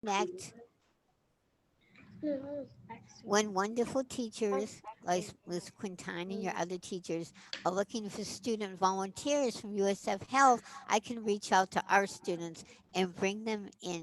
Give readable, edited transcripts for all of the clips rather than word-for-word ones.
Connect when wonderful teachers like Ms. Quintine and your other teachers are looking for student volunteers from USF Health, I can reach out to our students and bring them in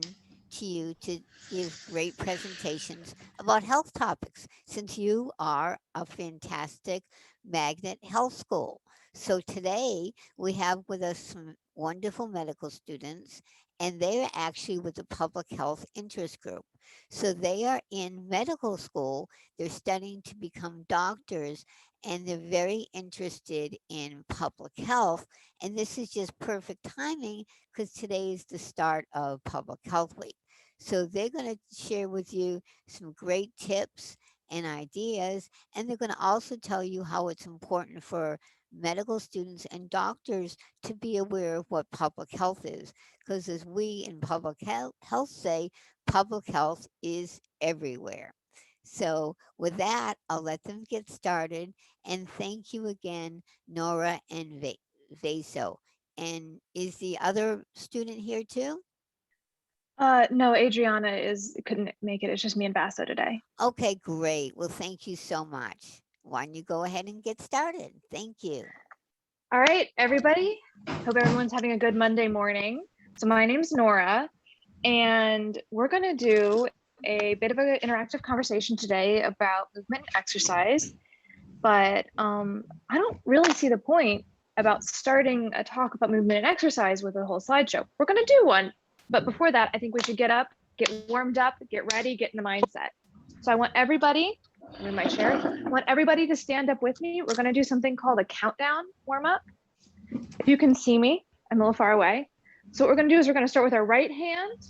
to you to give great presentations about health topics since you are a fantastic magnet health school. So today we have with us some wonderful medical students and they're actually with the public health interest group. So they are in medical school, they're studying to become doctors, and they're very interested in public health. And this is just perfect timing because today is the start of Public Health Week. So they're going to share with you some great tips and ideas, and they're going to also tell you how it's important for medical students and doctors to be aware of what public health is. Because as we in health say, public health is everywhere. So, with that, I'll let them get started. And thank you again, Nora and Vaso. And is the other student here too? No, Adriana couldn't make it. It's just me and Basso today. Okay, great. Well, thank you so much. Why don't you go ahead and get started? Thank you. All right, everybody. Hope everyone's having a good Monday morning. So my name's Nora, and we're going to do a bit of an interactive conversation today about movement and exercise. But I don't really see the point about starting a talk about movement and exercise with a whole slideshow. We're going to do one, but before that, I think we should get up, get warmed up, get ready, get in the mindset. So I want everybody, I'm in my chair, I want everybody to stand up with me. We're going to do something called a countdown warm up. If you can see me, I'm a little far away. So what we're going to do is we're going to start with our right hand,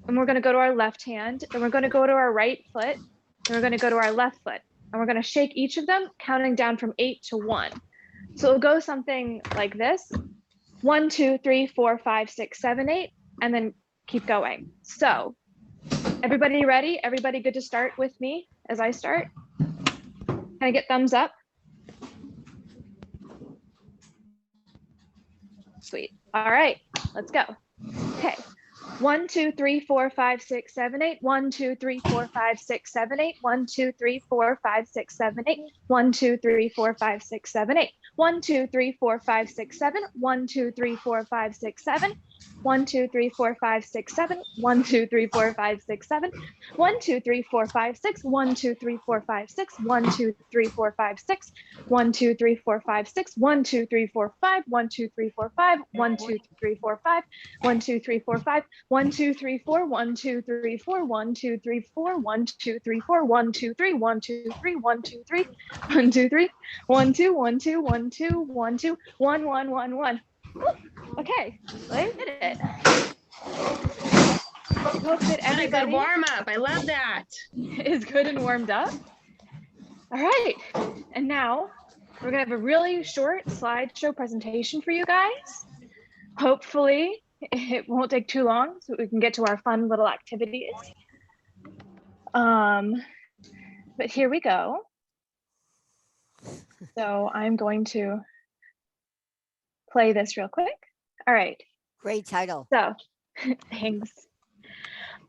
and we're going to go to our left hand, and we're going to go to our right foot, and we're going to go to our left foot. And we're going to shake each of them, counting down from 8 to 1. So it'll go something like this: 1, 2, 3, 4, 5, 6, 7, 8, and then keep going. So everybody ready? Everybody good to start with me as I start? Can I get thumbs up? Sweet. All right, let's go. Okay. 1, 2, 3, 4, 5, 6, 7, 8. 1, 2, 3, 4, 5, 6, 7, 8. 1, 2, 3, 4, 5, 6, 7, 8. 1, 2, 3, 4, 5, 6, 7, 8. 1, 2, 3, 4, 5, 6, 7. 1, 2, 3, 4, 5, 6, 7. 1, 2, 3, 4, 5, 6, 7. 1, 2, 3, 4, 5, 6, 7. 1, 2, 3, 4, 5, 6. 1, 2, 3, 4, 5, 6. 1, 2, 3, 4, 5, 6. 1, 2, 3, 4, 5, 6. 1, 2, 3, 4, 5. 1, 2, 3, 4, 5. 1, 2, 3, 4, 5. 1, 2, 3, 4, 5. 1, 2, 3, 4, 1, 2, 3, 4, 1, 2, 3, 4, 1, 2, 3, 4, 1, 2, 3, 1, 2, 3, 1, 2, 3, 1, 2, 3, 1, 2, 1, 2, 1, 2, 1, 2, 1, 1, 1, 1. Okay, I did it. Hope that everybody good warm up. I love that. is good and warmed up. All right, and now we're gonna have a really short slideshow presentation for you guys. Hopefully it won't take too long so we can get to our fun little activities. But here we go. So I'm going to play this real quick. All right. Great title. So thanks.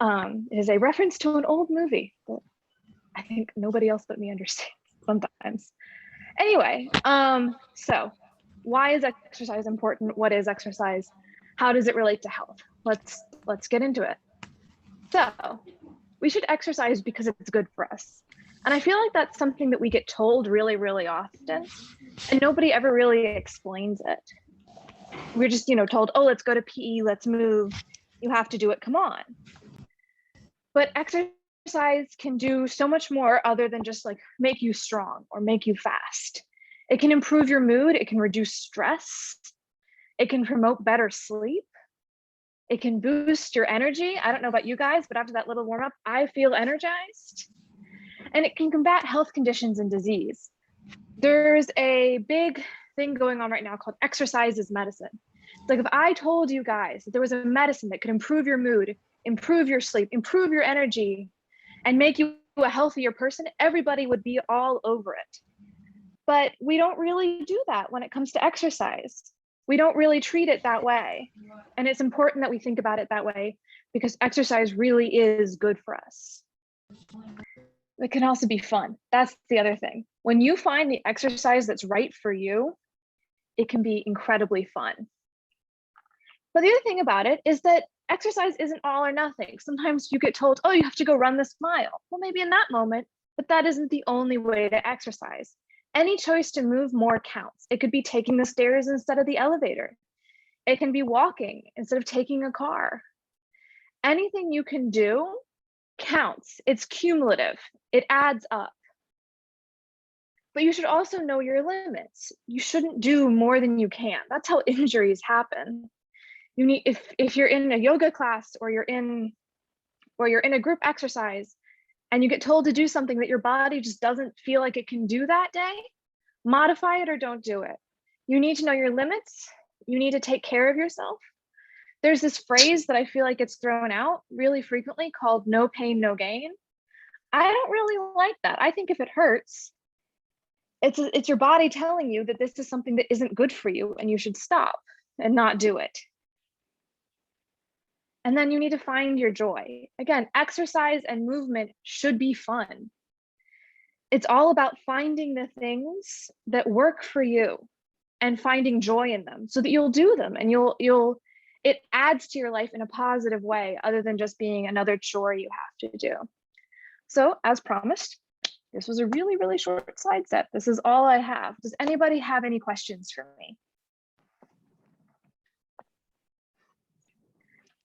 It is a reference to an old movie that I think nobody else but me understands sometimes. Anyway, so why is exercise important? What is exercise? How does it relate to health? Let's get into it. So we should exercise because it's good for us. And I feel like that's something that we get told really, really often, and nobody ever really explains it. We're just, told, oh, let's go to PE, let's move. You have to do it, come on. But exercise can do so much more other than just like make you strong or make you fast. It can improve your mood, it can reduce stress, it can promote better sleep, it can boost your energy. I don't know about you guys, but after that little warm up, I feel energized. And it can combat health conditions and disease. There's a big thing going on right now called exercise is medicine. It's like if I told you guys that there was a medicine that could improve your mood, improve your sleep, improve your energy, and make you a healthier person, everybody would be all over it. But we don't really do that when it comes to exercise. We don't really treat it that way. And it's important that we think about it that way because exercise really is good for us. It can also be fun. That's the other thing. When you find the exercise that's right for you, it can be incredibly fun. But the other thing about it is that exercise isn't all or nothing. Sometimes you get told, oh, you have to go run this mile. Well, maybe in that moment, but that isn't the only way to exercise. Any choice to move more counts. It could be taking the stairs instead of the elevator. It can be walking instead of taking a car. Anything you can do counts. It's cumulative. It adds up. But you should also know your limits. You shouldn't do more than you can. That's how injuries happen. You need, if you're in a yoga class or you're in a group exercise and you get told to do something that your body just doesn't feel like it can do that day, modify it or don't do it. You need to know your limits. You need to take care of yourself. There's this phrase that I feel like it's thrown out really frequently called no pain, no gain. I don't really like that. I think if it hurts, it's your body telling you that this is something that isn't good for you and you should stop and not do it. And then you need to find your joy. Again, exercise and movement should be fun. It's all about finding the things that work for you and finding joy in them so that you'll do them and it adds to your life in a positive way other than just being another chore you have to do. So as promised, this was a really, really short slide set. This is all I have. Does anybody have any questions for me?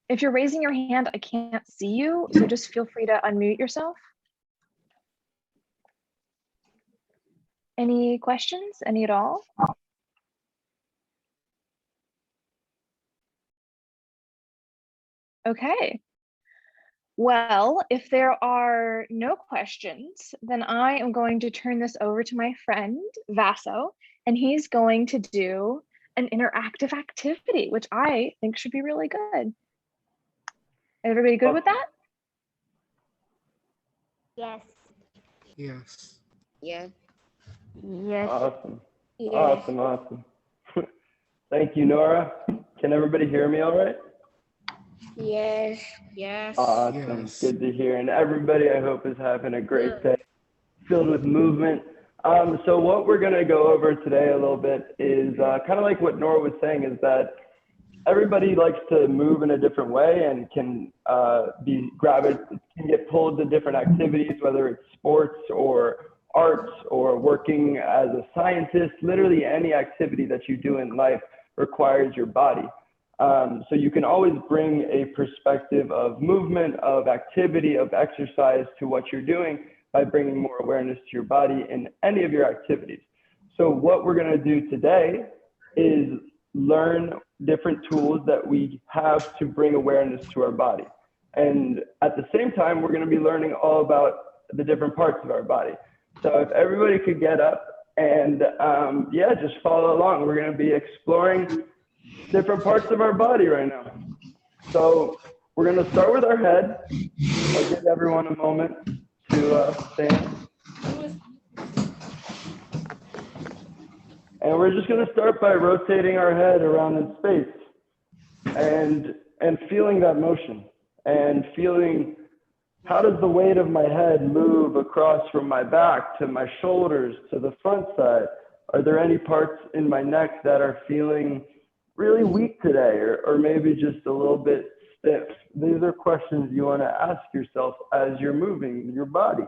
If you're raising your hand, I can't see you, so just feel free to unmute yourself. Any questions? Any at all? Okay. Well, if there are no questions, then I am going to turn this over to my friend Vaso, and he's going to do an interactive activity, which I think should be really good. Everybody good with that? Yes. Yes. Yeah. Yes. Awesome. Yes. Awesome. Thank you, Nora. Can everybody hear me all right? Yes. Yes. Awesome. Yes. Good to hear. And everybody, I hope, is having a great day filled with movement. So what we're going to go over today a little bit is kind of like what Nora was saying, is that everybody likes to move in a different way and can can get pulled to different activities, whether it's sports or arts or working as a scientist. Literally any activity that you do in life requires your body. So you can always bring a perspective of movement, of activity, of exercise to what you're doing by bringing more awareness to your body in any of your activities. So what we're going to do today is learn different tools that we have to bring awareness to our body. And at the same time, we're going to be learning all about the different parts of our body. So if everybody could get up and just follow along. We're going to be exploring different parts of our body right now. So we're going to start with our head. I'll give everyone a moment to stand. And we're just going to start by rotating our head around in space and feeling that motion and feeling, how does the weight of my head move across from my back to my shoulders to the front side? Are there any parts in my neck that are feeling really weak today, or maybe just a little bit stiff? These are questions you want to ask yourself as you're moving your body.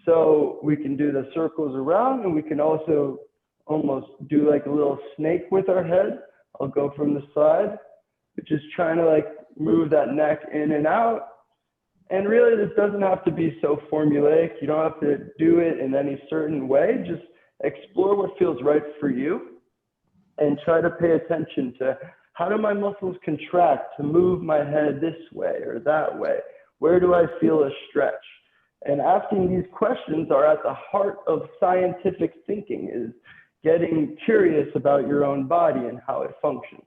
So we can do the circles around, and we can also almost do like a little snake with our head. I'll go from the side, which is trying to like move that neck in and out. And really, this doesn't have to be so formulaic. You don't have to do it in any certain way. Just explore what feels right for you and try to pay attention to, how do my muscles contract to move my head this way or that way? Where do I feel a stretch? And asking these questions are at the heart of scientific thinking, is getting curious about your own body and how it functions.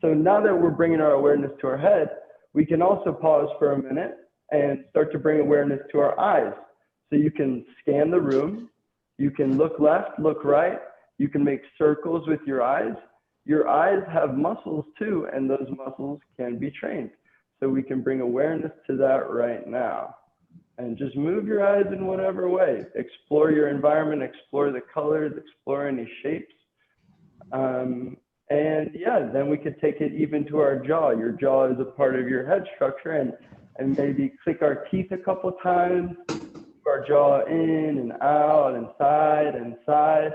So now that we're bringing our awareness to our head, we can also pause for a minute and start to bring awareness to our eyes. So you can scan the room, you can look left, look right, you can make circles with your eyes. Your eyes have muscles too, and those muscles can be trained. So we can bring awareness to that right now. And just move your eyes in whatever way. Explore your environment, explore the colors, explore any shapes. And yeah, then we could take it even to our jaw. Your jaw is a part of your head structure, and maybe click our teeth a couple times, our jaw in and out and side,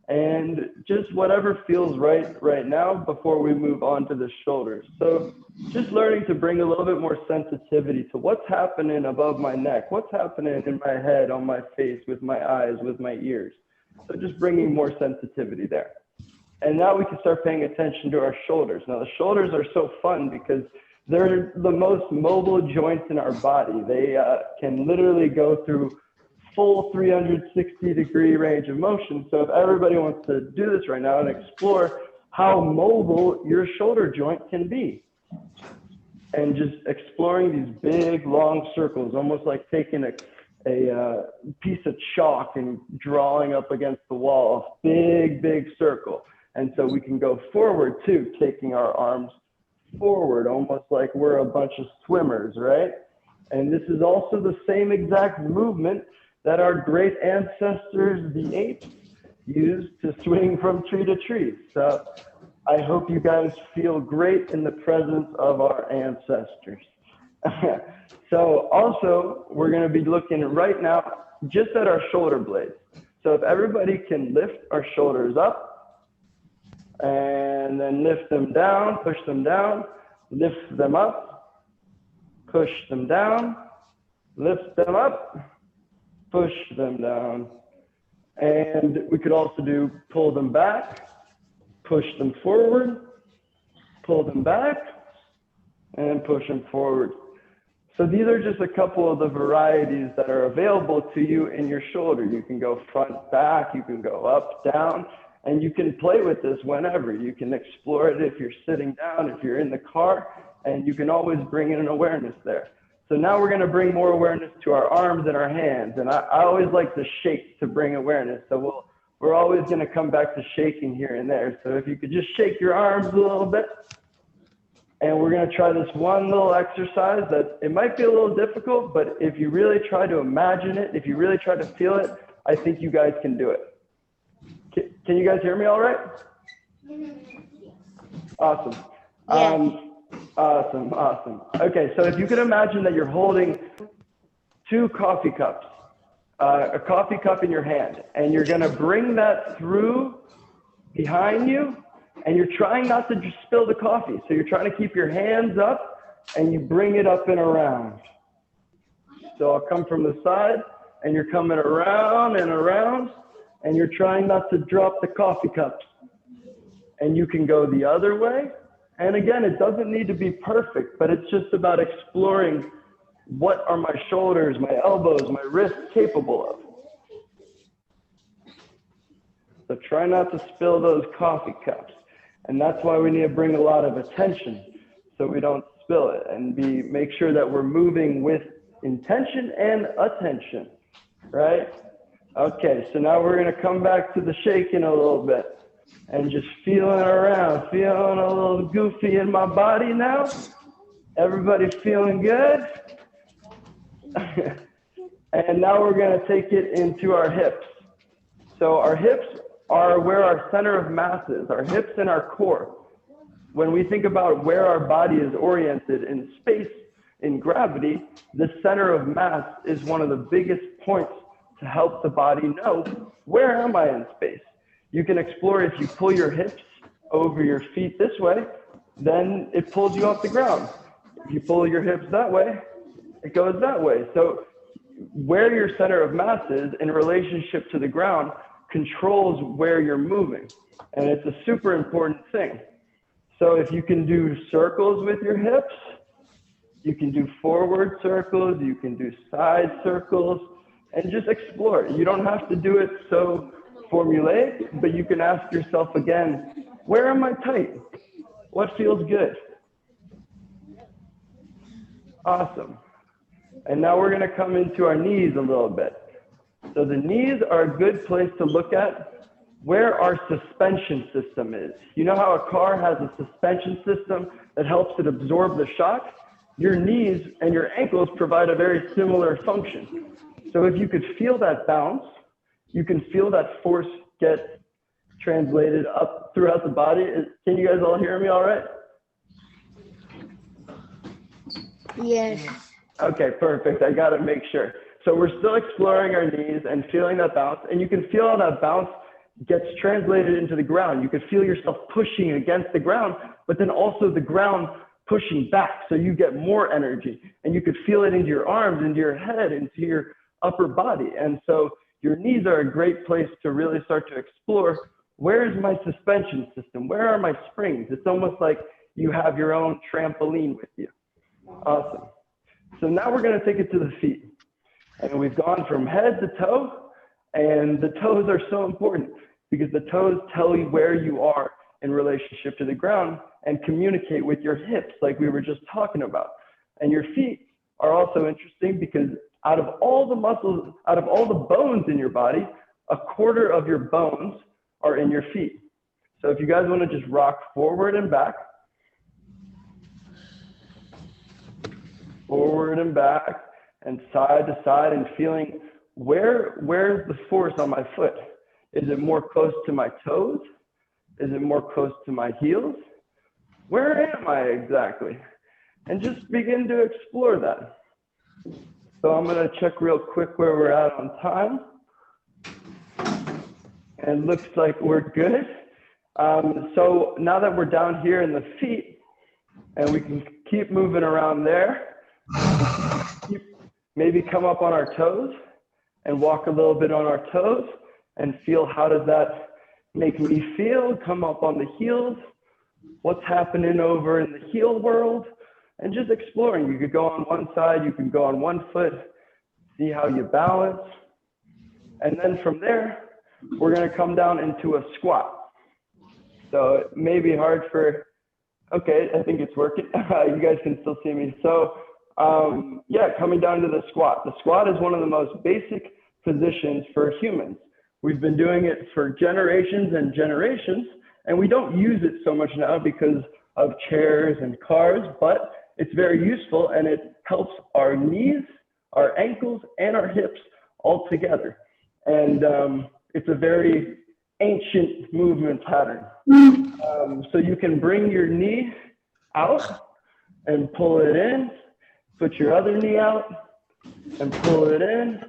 and just whatever feels right now before we move on to the shoulders. So just learning to bring a little bit more sensitivity to what's happening above my neck, what's happening in my head, on my face, with my eyes, with my ears. So just bringing more sensitivity there. And now we can start paying attention to our shoulders. Now the shoulders are so fun because they're the most mobile joints in our body. They can literally go through full 360-degree range of motion. So if everybody wants to do this right now and explore how mobile your shoulder joint can be, and just exploring these big, long circles, almost like taking a piece of chalk and drawing up against the wall, big circle. And so we can go forward too, taking our arms forward, almost like we're a bunch of swimmers, right? And this is also the same exact movement that our great ancestors, the apes, used to swing from tree to tree. So I hope you guys feel great in the presence of our ancestors. So also, we're gonna be looking right now just at our shoulder blades. So if everybody can lift our shoulders up, and then lift them down, push them down, lift them up, push them down, lift them up, push them down. And we could also do pull them back, push them forward, pull them back, and push them forward. So these are just a couple of the varieties that are available to you in your shoulder. You can go front, back, you can go up, down. And you can play with this whenever. You can explore it if you're sitting down, if you're in the car, and you can always bring in an awareness there. So now we're gonna bring more awareness to our arms and our hands. And I always like to shake to bring awareness. So we're always gonna come back to shaking here and there. So if you could just shake your arms a little bit. And we're gonna try this one little exercise that it might be a little difficult, but if you really try to imagine it, if you really try to feel it, I think you guys can do it. Can you guys hear me all right? Awesome. Awesome. Okay, so if you could imagine that you're holding two coffee cups, a coffee cup in your hand, and you're gonna bring that through behind you, and you're trying not to just spill the coffee. So you're trying to keep your hands up, and you bring it up and around. So I'll come from the side, and you're coming around and around, and you're trying not to drop the coffee cups. And you can go the other way. And again, it doesn't need to be perfect, but it's just about exploring what are my shoulders, my elbows, my wrists capable of. So try not to spill those coffee cups. And that's why we need to bring a lot of attention so we don't spill it, and make sure that we're moving with intention and attention, right? Okay, so now we're gonna come back to the shaking a little bit and just feeling around, feeling a little goofy in my body now. Everybody feeling good? And now we're gonna take it into our hips. So our hips are where our center of mass is, our hips and our core. When we think about where our body is oriented in space, in gravity, the center of mass is one of the biggest points to help the body know, where am I in space? You can explore if you pull your hips over your feet this way, then it pulls you off the ground. If you pull your hips that way, it goes that way. So where your center of mass is in relationship to the ground controls where you're moving. And it's a super important thing. So if you can do circles with your hips, you can do forward circles, you can do side circles, and just explore. You don't have to do it so formulaic, but you can ask yourself again, where am I tight? What feels good? Awesome. And now we're gonna come into our knees a little bit. So the knees are a good place to look at where our suspension system is. You know how a car has a suspension system that helps it absorb the shock? your knees and your ankles provide a very similar function. So if you could feel that bounce, you can feel that force get translated up throughout the body. Can you guys all hear me all right? Yes. Okay, perfect. I got to make sure. So we're still exploring our knees and feeling that bounce, and you can feel how that bounce gets translated into the ground. You can feel yourself pushing against the ground, but then also the ground pushing back, so you get more energy, and you could feel it into your arms, into your head, into your upper body. And so your knees are a great place to really start to explore, where is my suspension system? Where are my springs? It's almost like you have your own trampoline with you. Awesome. So now we're going to take it to the feet. And we've gone from head to toe, and the toes are so important because the toes tell you where you are in relationship to the ground and communicate with your hips like we were just talking about. And your feet are also interesting because out of all the muscles, out of all the bones in your body, a quarter of your bones are in your feet. So if you guys want to just rock forward and back, and side to side, and feeling where's the force on my foot? Is it more close to my toes? Is it more close to my heels? Where am I exactly? And just begin to explore that. So I'm going to check real quick where we're at on time. And looks like we're good. So now that we're down here in the feet, and we can keep moving around there, maybe come up on our toes and walk a little bit on our toes and feel how does that make me feel. Come up on the heels. What's happening over in the heel world? And just exploring. You could go on one side, you can go on one foot, see how you balance. And then from there, we're going to come down into a squat. So it may be hard for, okay, I think it's working. You guys can still see me. So yeah, coming down to the squat. The squat is one of the most basic positions for humans. We've been doing it for generations and generations, and we don't use it so much now because of chairs and cars, but it's very useful and it helps our knees, our ankles, and our hips all together. And it's a very ancient movement pattern. So you can bring your knee out and pull it in, put your other knee out and pull it in,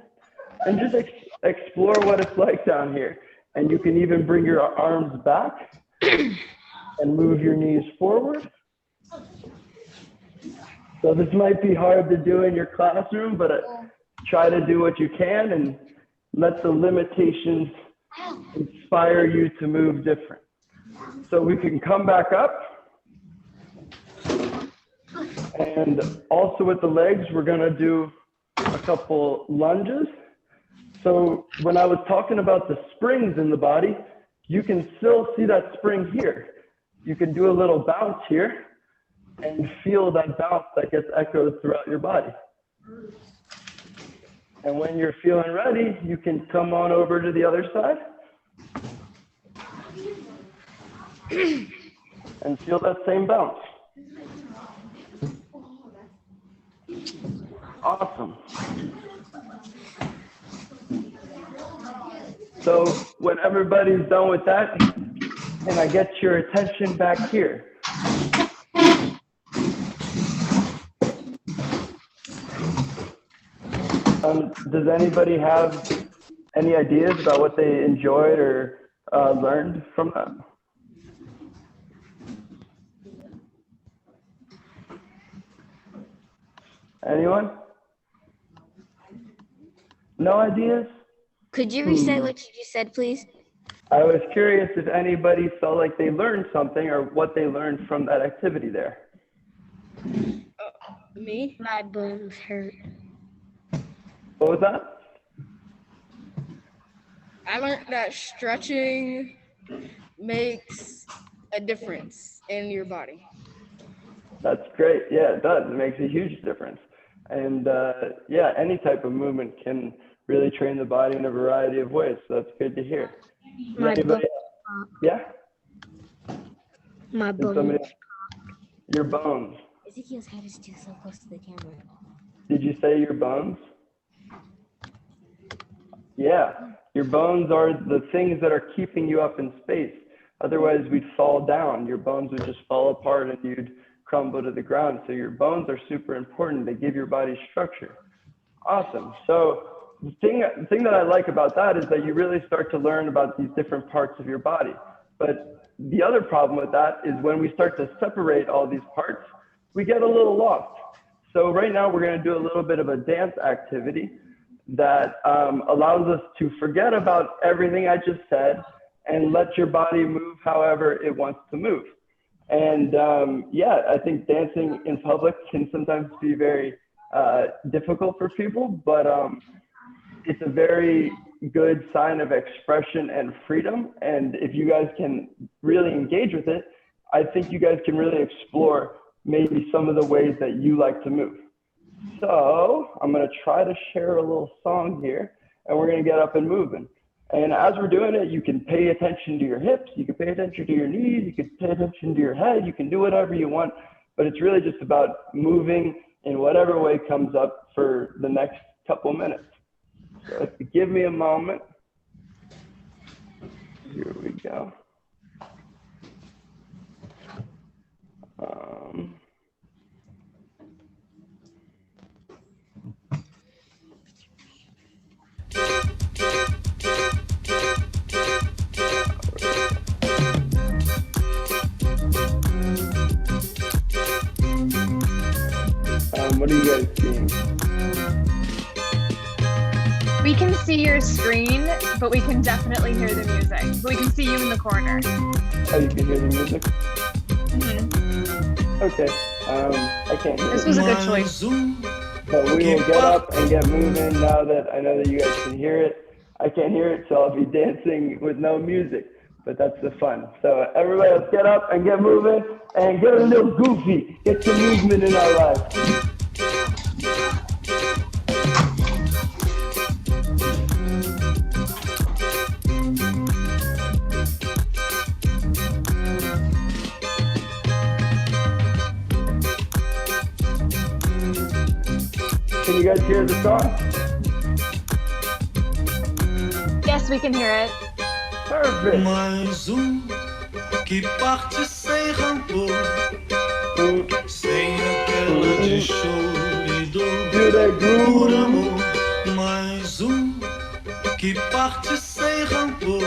and just explore what it's like down here. And you can even bring your arms back and move your knees forward. So this might be hard to do in your classroom, but try to do what you can and let the limitations inspire you to move different. So we can come back up. And also with the legs, we're gonna do a couple lunges. So when I was talking about the springs in the body, you can still see that spring here. You can do a little bounce here and feel that bounce that gets echoed throughout your body. And when you're feeling ready, you can come on over to the other side and feel that same bounce. Awesome. So when everybody's done with that, and I get your attention back here. Does anybody have any ideas about what they enjoyed or learned from that? Anyone? No ideas? Could you reset what you just said, please? I was curious if anybody felt like they learned something or what they learned from that activity there. Me? My bones hurt. What was that? I learned that stretching makes a difference in your body. That's great. Yeah, it does. It makes a huge difference. And yeah, any type of movement can really train the body in a variety of ways. So that's good to hear. My Anybody? Yeah? My Did somebody? bones. Your bones. Ezekiel's head is too so close to the camera. Did you say your bones? Yeah, your bones are the things that are keeping you up in space. Otherwise, we'd fall down. Your bones would just fall apart and you'd crumble to the ground. So your bones are super important. They give your body structure. Awesome. So the thing that I like about that is that you really start to learn about these different parts of your body. But the other problem with that is when we start to separate all these parts, we get a little lost. So right now we're going to do a little bit of a dance activity that allows us to forget about everything I just said and let your body move however it wants to move. And yeah, I think dancing in public can sometimes be very difficult for people, but it's a very good sign of expression and freedom. And if you guys can really engage with it, I think you guys can really explore maybe some of the ways that you like to move. So I'm gonna try to share a little song here and we're gonna get up and moving. And as we're doing it, you can pay attention to your hips, you can pay attention to your knees, you can pay attention to your head, you can do whatever you want, but it's really just about moving in whatever way comes up for the next couple minutes. So if you give me a moment, here we go. What are you guys seeing? We can see your screen, but we can definitely hear the music. We can see you in the corner. Oh, you can hear the music? Mm-hmm. Okay. I can't hear This it. was a good choice. But we will get up and get moving now that I know that you guys can hear it. I can't hear it, so I'll be dancing with no music, but that's the fun. So everybody, let's get up and get moving and get a little goofy. Get some movement in our life. Can you guys hear the song? Yes, we can hear it. Perfect. Mais que parte sem rancor, sem aquela de choro e dor. Do that Por groove. amor, mais que parte sem rancor,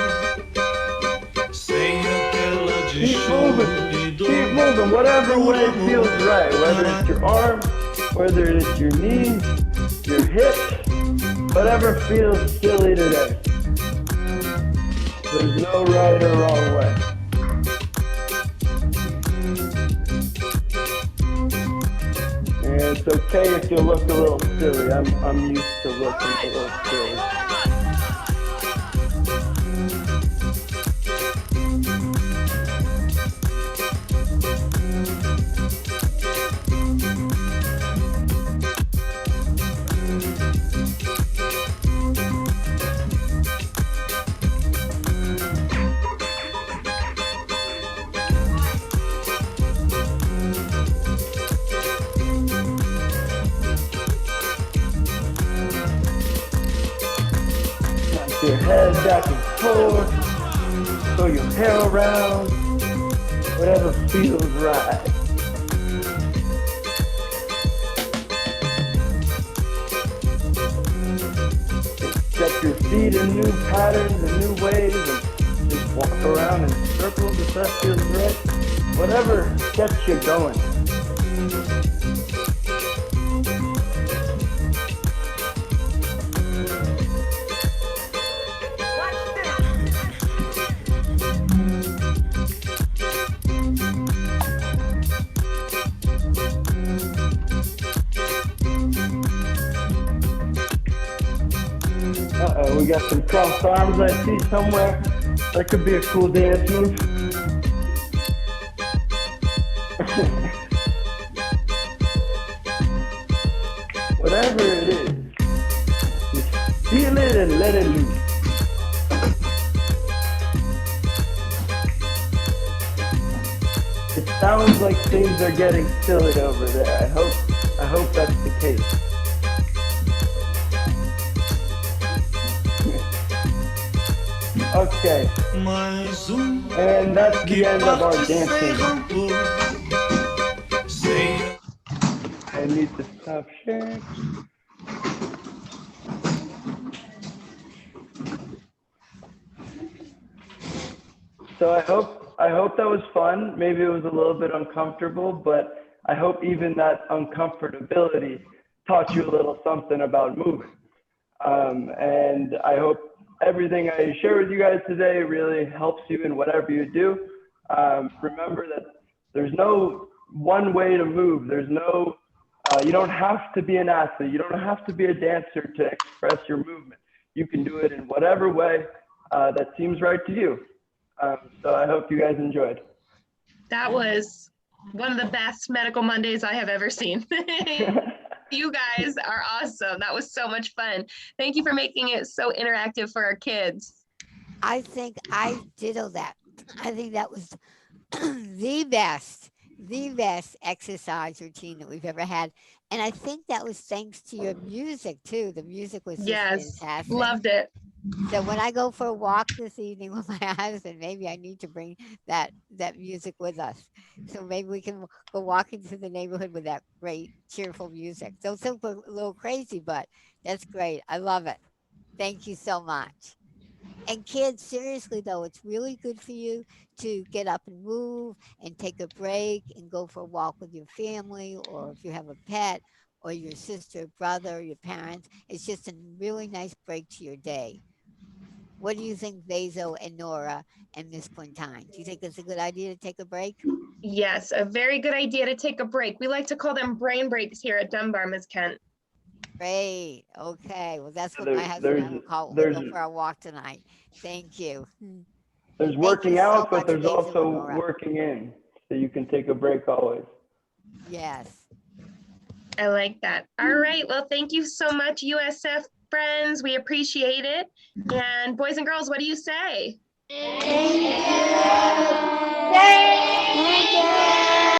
sem aquela de Keep choro moving. e dor. Keep moving. Whatever way feels right. Whether it's your arms, whether it's your knees, your hips, whatever feels silly today. There's no right or wrong way. And it's okay if you look a little silly. I'm used to looking a little silly. Your head back and forth, throw your hair around, whatever feels right. Set your feet in new patterns and new ways and just walk around in circles if that feels right. Whatever gets you going. Uh-oh, we got some crossed arms I see somewhere. That could be a cool dance move. Whatever it is, just feel it and let it loose. It's Sounds like things are getting silly over there. I hope that's the case. Okay, Mais um and that's que the end of our parte sem dancing. rancor, sem I need to stop sharing. So I hope that was fun. Maybe it was a little bit uncomfortable, but I hope even that uncomfortability taught you a little something about moving. And I hope everything I share with you guys today really helps you in whatever you do. Remember that there's no one way to move. There's no, you don't have to be an athlete. You don't have to be a dancer to express your movement. You can do it in whatever way that seems right to you. So I hope you guys enjoyed. That was one of the best Medical Mondays I have ever seen. You guys are awesome. That was so much fun. Thank you for making it so interactive for our kids. I think I ditto that. I think that was the best exercise routine that we've ever had. And I think that was thanks to your music too. The music was just Yes, fantastic. loved it. So when I go for a walk this evening with my husband, maybe I need to bring that music with us. So maybe we can go walking through the neighborhood with that great cheerful music. So it's a little crazy, but that's great. I love it. Thank you so much. And kids, seriously though, it's really good for you to get up and move and take a break and go for a walk with your family, or if you have a pet or your sister, brother, your parents. It's just a really nice break to your day. What do you think, Bezo and Nora and Miss Quintine? Do you think it's a good idea to take a break? Yes, a very good idea to take a break. We like to call them brain breaks here at Dunbar, Ms. Kent. Great. Okay. Well, that's what my There, husband and I there's will call it when we there's go for our walk tonight. Thank you. there's Thank you working so out, but much, there's Bezo and also Nora. working in, so you can take a break always. Yes. I like that. All right. Well, thank you so much, USF friends. We appreciate it. And boys and girls, what do you say? Thank you.